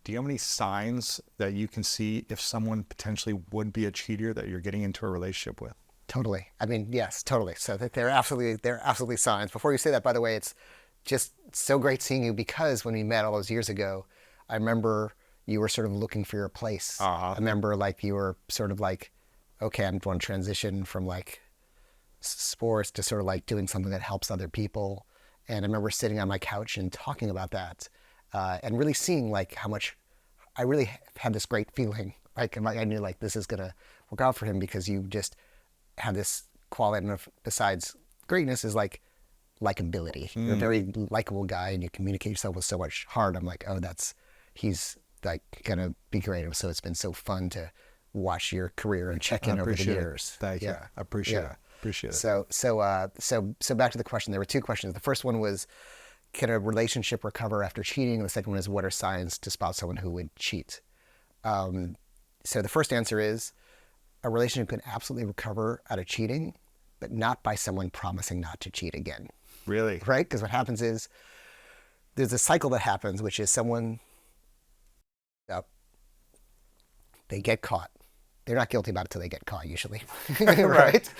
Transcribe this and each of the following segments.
do you have any signs that you can see if someone potentially would be a cheater that you're getting into a relationship with? Totally. I mean, yes, totally. So that they're absolutely signs. Before you say that, by the way, it's just so great seeing you because when we met all those years ago, I remember you were sort of looking for your place. I Uh-huh. remember like you were sort of like, okay, I'm going to transition from like sports to sort of like doing something that helps other people. And I remember sitting on my couch and talking about that, and really seeing like how much I really had this great feeling. Like, and like I knew like this is gonna work out for him because you just have this quality of besides greatness is like likability. You're a Mm, very likable guy and you communicate yourself with so much heart. I'm like, oh, he's like gonna be great. So it's been so fun to watch your career and check I in over the appreciate it. years. Thank you. Yeah, I appreciate yeah. it. Appreciate it. So back to the question. There were two questions. The first one was, can a relationship recover after cheating? And the second one is, what are signs to spot someone who would cheat? Um, so the first answer is, a relationship can absolutely recover out of cheating, but not by someone promising not to cheat again, Really? right? Because what happens is there's a cycle that happens, which is someone, uh, they get caught. They're not guilty about it until they get caught, usually, Right. right?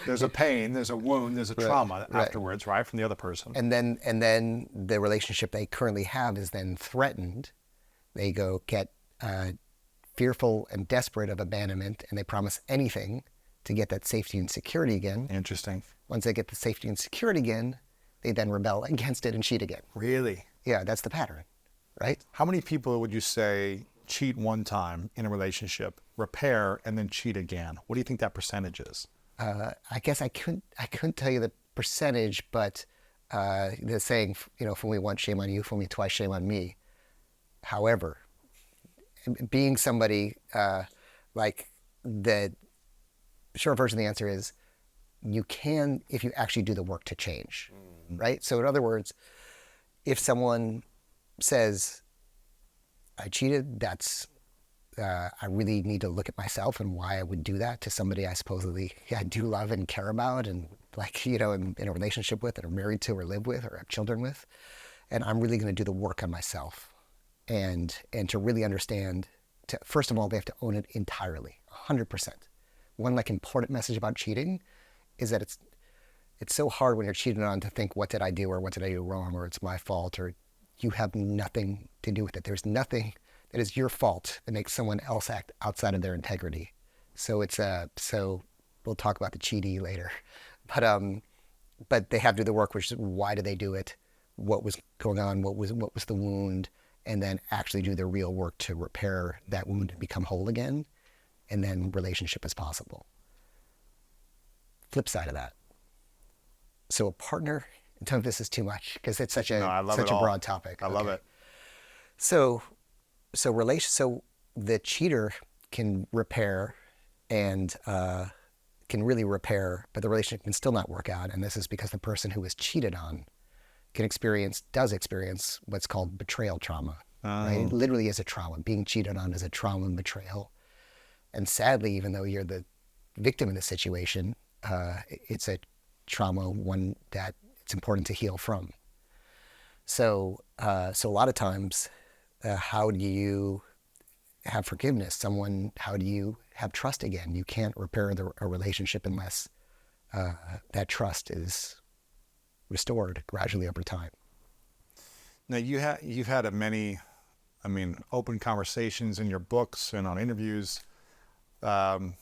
There's a pain, there's a wound, there's a Right, trauma right. afterwards, right, from the other person. And then the relationship they currently have is then threatened. They go get fearful and desperate of abandonment, and they promise anything to get that safety and security again. Interesting. Once they get the safety and security again, they then rebel against it and cheat again. Really? Yeah, that's the pattern, right? How many people would you say cheat one time in a relationship, repair, and then cheat again? What do you think that percentage is? I guess I couldn't tell you the percentage, but the saying, fool me once, shame on you; fool me twice, shame on me. However, being somebody like the short version of the answer is you can if you actually do the work to change, right? So in other words, if someone says I cheated, that's I really need to look at myself and why I would do that to somebody I supposedly do love and care about and like in a relationship with and are married to or live with or have children with, and I'm really going to do the work on myself and to really understand. To first of all, they have to own it entirely, 100%. One like important message about cheating is that it's so hard when you're cheated on to think what did I do or what did I do wrong or it's my fault or you have nothing to do with it. There's nothing that is your fault that makes someone else act outside of their integrity. So so we'll talk about the cheating later, but they have to do the work, which is why did they do it, what was going on, what was the wound, and then actually do the real work to repair that wound and become whole again, and then relationship is possible. Flip side of that. So a partner, and tell me if this is too much because it's such No, a I love it such a all. broad topic. I love Okay. it. So so the cheater can repair and can really repair, but the relationship can still not work out. And this is because the person who was cheated on does experience what's called betrayal trauma, right? It Oh, literally is a trauma. Being cheated on is a trauma and betrayal. And sadly, even though you're the victim in the situation, it's a trauma, one that it's important to heal from. So a lot of times, how do you have forgiveness? How do you have trust again? You can't repair a relationship unless that trust is restored gradually over time. now you've had a many, I mean, open conversations in your books and on interviews. From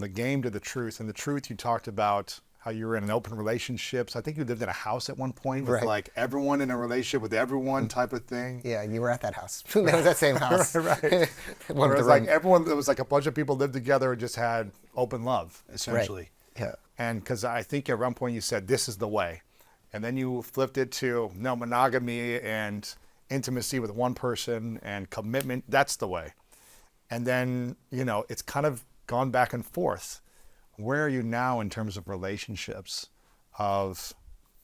the game to the truth. And the truth, you talked about how you were in an open relationships. I think you lived in a house at one point with Right. like everyone in a relationship with everyone type of thing. Yeah, you were at that house. That was that same house. Right. One Where of it the was like rooms. everyone, it was like a bunch of people lived together and just had open love, Right. essentially. Yeah. And because I think at one point you said, this is the way. And then you flipped it to no, monogamy and intimacy with one person and commitment. That's the way. And then, it's kind of gone back and forth. Where are you now in terms of relationships of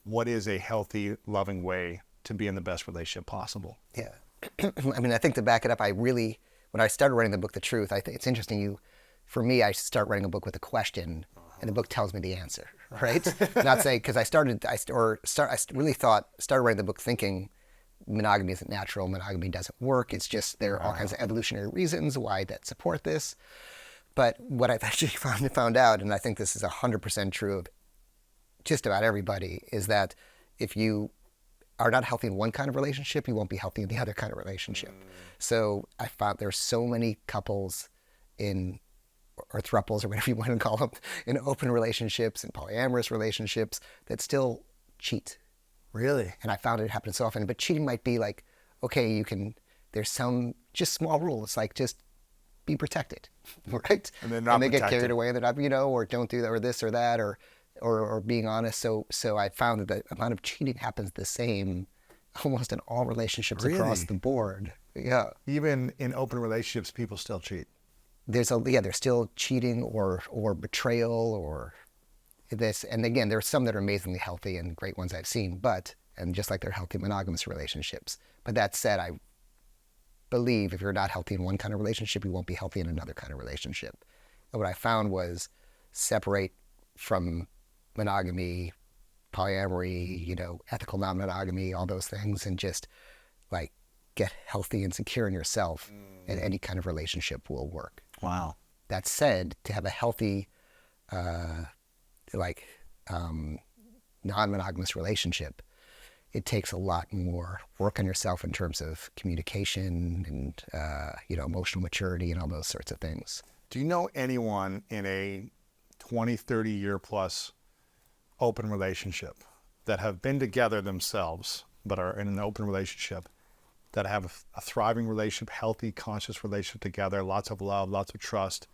what is a healthy, loving way to be in the best relationship possible? Yeah. I mean, I think to back it up, when I started writing the book, The Truth, I think it's interesting. For me, I start writing a book with a question, and the book tells me the answer, right? Not saying because I started writing the book thinking monogamy isn't natural, monogamy doesn't work. It's just there are all kinds of evolutionary reasons why that support this. But what I've actually found out, and I think this is 100% true of just about everybody, is that if you are not healthy in one kind of relationship, you won't be healthy in the other kind of relationship. So I found there's so many couples in, or thruples or whatever you want to call them, in open relationships and polyamorous relationships that still cheat. Really? And I found it happens so often. But cheating might be like, okay, there's some just small rule. It's like, just be protected, right? And they're not they get protected. carried away and they're not, or don't do that, or this or that, or being honest. So I found that the amount of cheating happens the same almost in all relationships across the board. Yeah. Even in open relationships, people still cheat. There's still cheating or betrayal or this. And again, there are some that are amazingly healthy and great ones I've seen, and just like they're healthy monogamous relationships. But that said, I believe if you're not healthy in one kind of relationship, you won't be healthy in another kind of relationship. And what I found was separate from monogamy, polyamory, ethical non-monogamy, all those things, and just like get healthy and secure in yourself, and any kind of relationship will work. Wow. That said, to have a healthy, non-monogamous relationship, it takes a lot more work on yourself in terms of communication and, emotional maturity and all those sorts of things. Do you know anyone in a 20, 30 year plus open relationship that have been together themselves, but are in an open relationship, that have a thriving relationship, healthy, conscious relationship together, lots of love, lots of trust,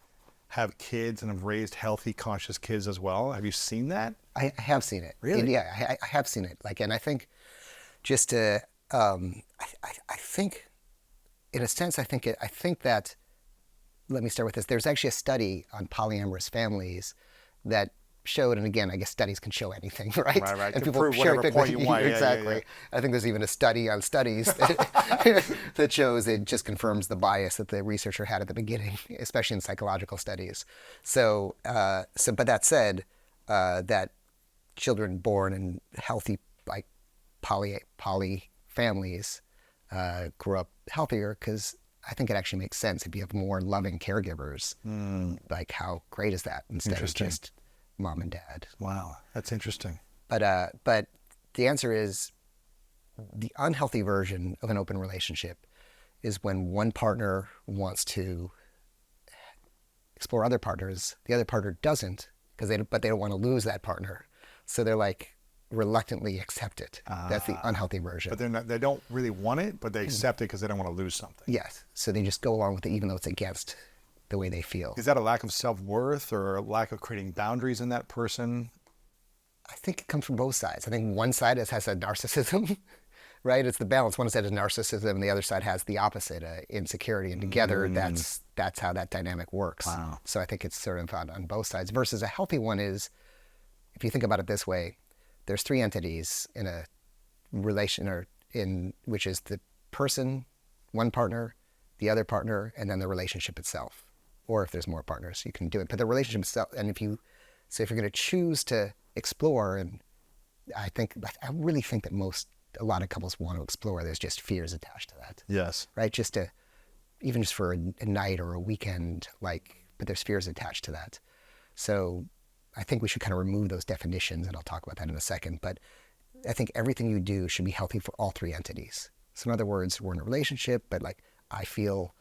have kids and have raised healthy, conscious kids as well? Have you seen that? I have seen it. Really? Yeah, I have seen it. And I think just to, I think, in a sense, I think that, let me start with this. There's actually a study on polyamorous families that showed, and again, I guess studies can show anything, right? Right. And To prove whatever point you want. Exactly. Yeah. I think there's even a study on studies that shows, it just confirms the bias that the researcher had at the beginning, especially in psychological studies. So but that said, that children born in healthy, like poly families grow up healthier, because I think it actually makes sense if you have more loving caregivers. Like, how great is that, instead of just mom and dad? Wow, that's interesting. But the answer is, the unhealthy version of an open relationship is when one partner wants to explore other partners, the other partner doesn't, but they don't want to lose that partner, so they're like reluctantly accept it. That's the unhealthy version. But they don't really want it, but they accept it because they don't want to lose something. Yes, so they just go along with it even though it's against the way they feel. Is that a lack of self-worth or a lack of creating boundaries in that person? I think it comes from both sides. I think one side has a narcissism, right? It's the balance. One side is narcissism, and the other side has the opposite, insecurity. And together, that's how that dynamic works. Wow. So I think it's sort of on both sides. Versus a healthy one is, if you think about it this way, there's three entities in a relation, which is the person, one partner, the other partner, and then the relationship itself. Or if there's more partners, you can do it. But the relationship itself, and if you're going to choose to explore, and I really think that a lot of couples want to explore, there's just fears attached to that. Yes. Right? Even just for a night or a weekend, but there's fears attached to that. So I think we should kind of remove those definitions, and I'll talk about that in a second. But I think everything you do should be healthy for all three entities. So in other words, we're in a relationship, but I feel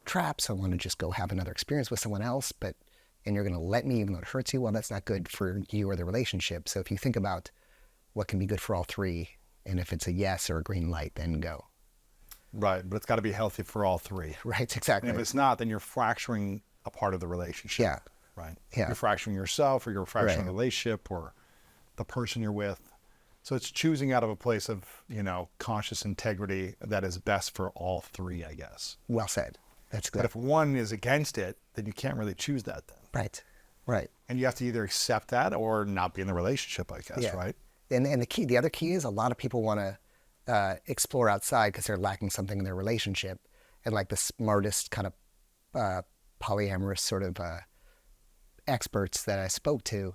trapped, so I want to just go have another experience with someone else, and you're going to let me even though it hurts you, well, that's not good for you or the relationship. So if you think about what can be good for all three, and if it's a yes or a green light, then go. Right, but it's got to be healthy for all three. Right, exactly. And if it's not, then you're fracturing a part of the relationship. Yeah. Right. Yeah. You're fracturing yourself, or you're fracturing the relationship, or the person you're with. So it's choosing out of a place of, conscious integrity that is best for all three, I guess. Well said. That's good. But if one is against it, then you can't really choose that then. Right. And you have to either accept that or not be in the relationship, I guess, right? And the other key is, a lot of people want to explore outside because they're lacking something in their relationship. And the smartest kind of polyamorous sort of experts that I spoke to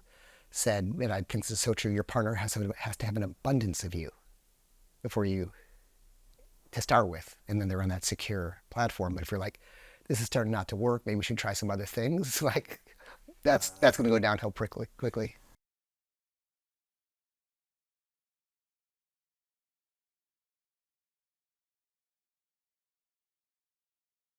said, and I think this is so true, your partner has to have an abundance of you. before you to start with, and then they're on that secure platform. But if you're like, this is starting not to work, maybe we should try some other things. Like that's going to go downhill quickly.